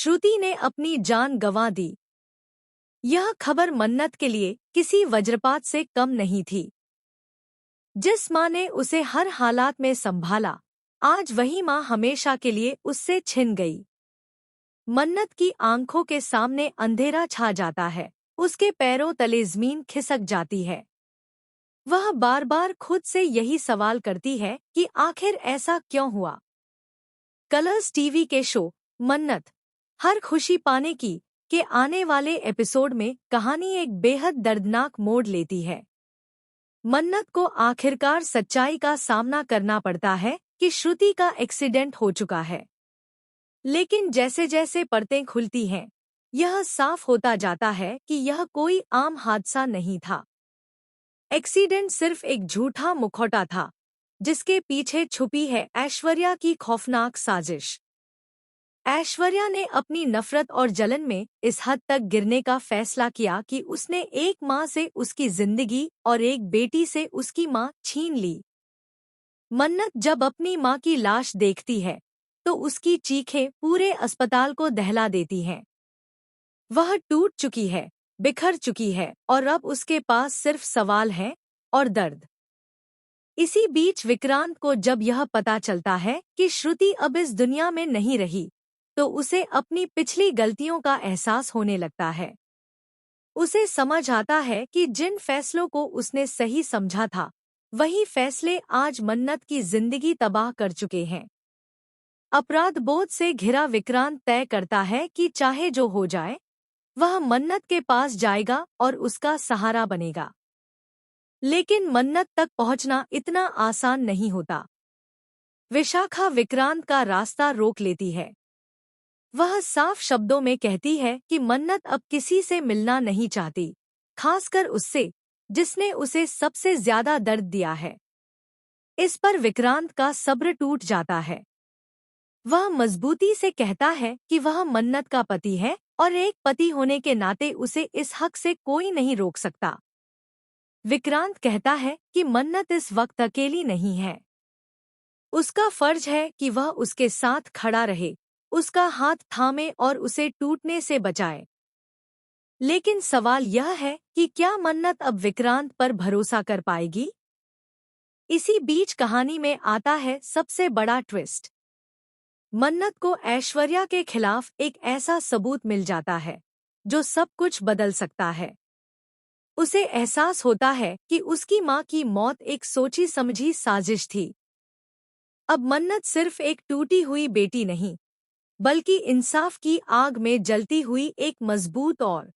श्रुति ने अपनी जान गंवा दी। यह खबर मन्नत के लिए किसी वज्रपात से कम नहीं थी। जिस माँ ने उसे हर हालात में संभाला, आज वही माँ हमेशा के लिए उससे छिन गई। मन्नत की आंखों के सामने अंधेरा छा जाता है, उसके पैरों तले ज़मीन खिसक जाती है। वह बार बार खुद से यही सवाल करती है कि आखिर ऐसा क्यों हुआ। कलर्स टीवी के शो मन्नत हर खुशी पाने की के आने वाले एपिसोड में कहानी एक बेहद दर्दनाक मोड़ लेती है। मन्नत को आखिरकार सच्चाई का सामना करना पड़ता है कि श्रुति का एक्सीडेंट हो चुका है। लेकिन जैसे जैसे परतें खुलती हैं, यह साफ होता जाता है कि यह कोई आम हादसा नहीं था। एक्सीडेंट सिर्फ एक झूठा मुखौटा था, जिसके पीछे छुपी है ऐश्वर्या की खौफनाक साजिश। ऐश्वर्या ने अपनी नफरत और जलन में इस हद तक गिरने का फैसला किया कि उसने एक माँ से उसकी जिंदगी और एक बेटी से उसकी माँ छीन ली। मन्नत जब अपनी माँ की लाश देखती है, तो उसकी चीखें पूरे अस्पताल को दहला देती हैं। वह टूट चुकी है, बिखर चुकी है और अब उसके पास सिर्फ सवाल हैं और दर्द। इसी बीच विक्रांत को जब यह पता चलता है कि श्रुति अब इस दुनिया में नहीं रही, तो उसे अपनी पिछली गलतियों का एहसास होने लगता है। उसे समझ आता है कि जिन फैसलों को उसने सही समझा था, वही फैसले आज मन्नत की जिंदगी तबाह कर चुके हैं। अपराध बोध से घिरा विक्रांत तय करता है कि चाहे जो हो जाए, वह मन्नत के पास जाएगा और उसका सहारा बनेगा। लेकिन मन्नत तक पहुंचना इतना आसान नहीं होता। विशाखा विक्रांत का रास्ता रोक लेती है। वह साफ शब्दों में कहती है कि मन्नत अब किसी से मिलना नहीं चाहती, खासकर उससे जिसने उसे सबसे ज्यादा दर्द दिया है। इस पर विक्रांत का सब्र टूट जाता है। वह मजबूती से कहता है कि वह मन्नत का पति है और एक पति होने के नाते उसे इस हक से कोई नहीं रोक सकता। विक्रांत कहता है कि मन्नत इस वक्त अकेली नहीं है। उसका फर्ज है कि वह उसके साथ खड़ा रहे, उसका हाथ थामे और उसे टूटने से बचाए। लेकिन सवाल यह है कि क्या मन्नत अब विक्रांत पर भरोसा कर पाएगी? इसी बीच कहानी में आता है सबसे बड़ा ट्विस्ट। मन्नत को ऐश्वर्या के खिलाफ एक ऐसा सबूत मिल जाता है जो सब कुछ बदल सकता है। उसे एहसास होता है कि उसकी माँ की मौत एक सोची समझी साजिश थी। अब मन्नत सिर्फ एक टूटी हुई बेटी नहीं, बल्कि इंसाफ की आग में जलती हुई एक मजबूत और